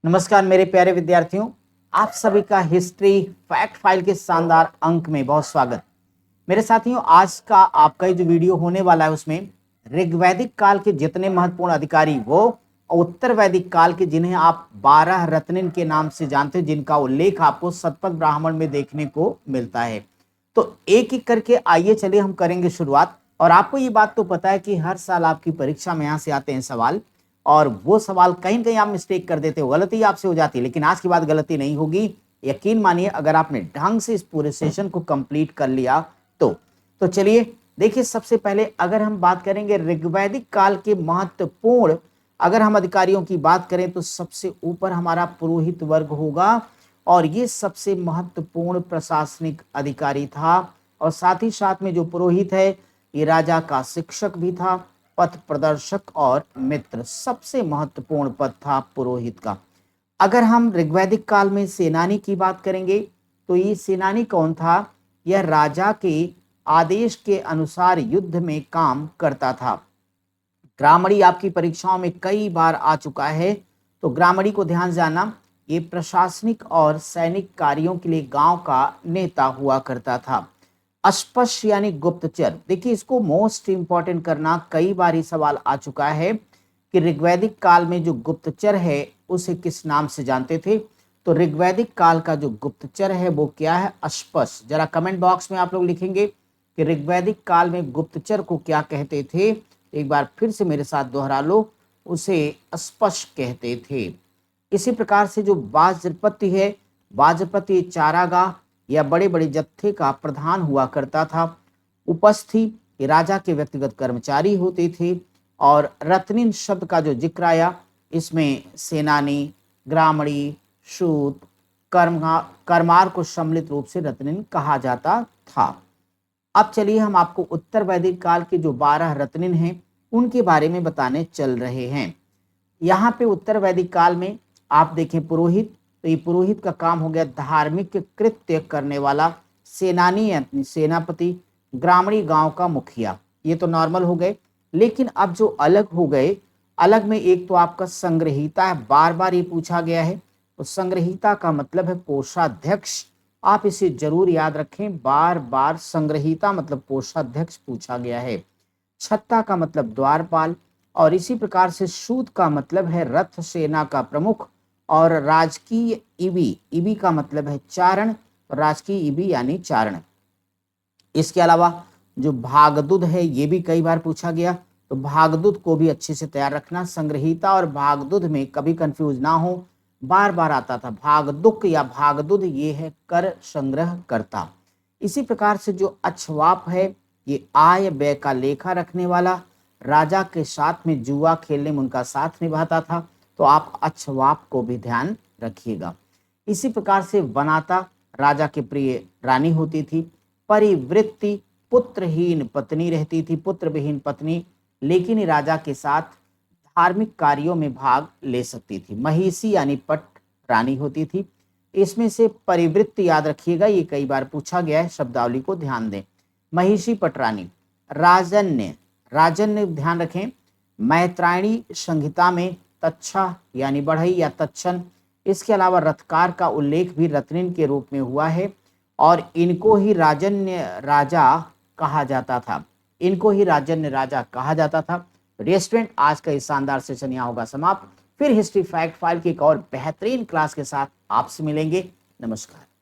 नमस्कार मेरे प्यारे विद्यार्थियों, आप सभी का हिस्ट्री फैक्ट फाइल के शानदार अंक में बहुत स्वागत। मेरे साथियों, आज का आपका जो वीडियो होने वाला है उसमें ऋग्वैदिक काल के जितने महत्वपूर्ण अधिकारी वो उत्तर वैदिक काल के जिन्हें आप 12 रत्निन के नाम से जानते हो, जिनका उल्लेख आपको शतपथ ब्राह्मण में देखने को मिलता है। तो एक एक करके आइए चलिए हम करेंगे शुरुआत। और आपको ये बात तो पता है कि हर साल आपकी परीक्षा में यहाँ से आते हैं सवाल, और वो सवाल कहीं ना कहीं आप मिस्टेक कर देते हो, गलती आपसे हो जाती है, लेकिन आज के बाद गलती नहीं होगी। यकीन मानिए, अगर आपने ढंग से इस पूरे सेशन को कंप्लीट कर लिया तो चलिए देखिए। सबसे पहले अगर हम बात करेंगे ऋग्वैदिक काल के महत्वपूर्ण, अगर हम अधिकारियों की बात करें तो सबसे ऊपर हमारा पुरोहित वर्ग होगा, और ये सबसे महत्वपूर्ण प्रशासनिक अधिकारी था। और साथ ही साथ में जो पुरोहित है ये राजा का शिक्षक भी था, पथ प्रदर्शक और मित्र। सबसे महत्वपूर्ण पद था पुरोहित का। अगर हम ऋग्वैदिक काल में सेनानी की बात करेंगे तो ये सेनानी कौन था? यह राजा के आदेश के अनुसार युद्ध में काम करता था। ग्रामणी आपकी परीक्षाओं में कई बार आ चुका है, तो ग्रामणी को ध्यान से जानना। ये प्रशासनिक और सैनिक कार्यों के लिए गांव का नेता हुआ करता था। अस्पष्ट यानी गुप्तचर, देखिए इसको मोस्ट इंपॉर्टेंट करना, कई बार ये सवाल आ चुका है कि ऋग्वैदिक काल में जो गुप्तचर है उसे किस नाम से जानते थे। तो ऋग्वैदिक काल का जो गुप्तचर है वो क्या है? अस्पष्ट। जरा कमेंट बॉक्स में आप लोग लिखेंगे कि ऋग्वैदिक काल में गुप्तचर को क्या कहते थे। एक बार फिर से मेरे साथ दोहरा लो, उसे अस्पष्ट कहते थे। इसी प्रकार से जो वाज्रपति है, वाज्रपति चारागाह या बड़े बड़े जत्थे का प्रधान हुआ करता था। उपस्थि राजा के व्यक्तिगत कर्मचारी होते थे। और रत्निन शब्द का जो जिक्र आया, इसमें सेनानी, ग्रामणी, शूद, कर्मार को सम्मिलित रूप से रत्निन कहा जाता था। अब चलिए हम आपको उत्तर वैदिक काल के जो 12 रत्निन हैं उनके बारे में बताने चल रहे हैं। यहाँ पे उत्तर वैदिक काल में आप देखें पुरोहित, तो ये पुरोहित का काम हो गया धार्मिक कृत्य करने वाला, सेनानी यानी सेनापति, ग्रामीणी गांव का मुखिया। ये तो नॉर्मल हो गए, लेकिन अब जो अलग हो गए, अलग में एक तो आपका संग्रहीता है, बार बार ये पूछा गया है। तो संग्रहीता का मतलब है कोषाध्यक्ष। आप इसे जरूर याद रखें, बार बार संग्रहीता मतलब कोषाध्यक्ष पूछा गया है। छत्ता का मतलब द्वारपाल, और इसी प्रकार से शूद का मतलब है रथ सेना का प्रमुख। और राजकीय इबी, इबी का मतलब है चारण, राजकीय इबी यानी चारण। इसके अलावा जो भागदूत है ये भी कई बार पूछा गया, तो भागदूत को भी अच्छे से तैयार रखना। संग्रहीता और भागदूत में कभी कंफ्यूज ना हो, बार बार आता था। भागदुक या भागदूत ये है कर संग्रह करता। इसी प्रकार से जो अक्षवाप है ये आय व्यय का लेखा रखने वाला, राजा के साथ में जुआ खेलने में उनका साथ निभाता था, तो आप अक्षवाप को भी ध्यान रखिएगा। इसी प्रकार से वनाता राजा के प्रिय रानी होती थी। परिवृत्ति पुत्रहीन पत्नी रहती थी, पुत्र विहीन पत्नी, लेकिन राजा के साथ धार्मिक कार्यों में भाग ले सकती थी। महिषी यानी पट रानी होती थी। इसमें से परिवृत्ति याद रखिएगा, ये कई बार पूछा गया है, शब्दावली को ध्यान दें। महिषी पटरानी। राजन्य, राजन्य ध्यान रखें, मैत्रायणी संहिता में तच्छा यानी बढ़ई या तच्छन। इसके अलावा रथकार का उल्लेख भी रत्निन के रूप में हुआ है, और इनको ही राजन्य राजा कहा जाता था। इनको ही राजन्य राजा कहा जाता था। रेस्टोरेंट, आज का इस शानदार सेशन यहाँ होगा समाप्त। फिर हिस्ट्री फैक्ट फाइल की एक और बेहतरीन क्लास के साथ आपसे मिलेंगे। नमस्कार।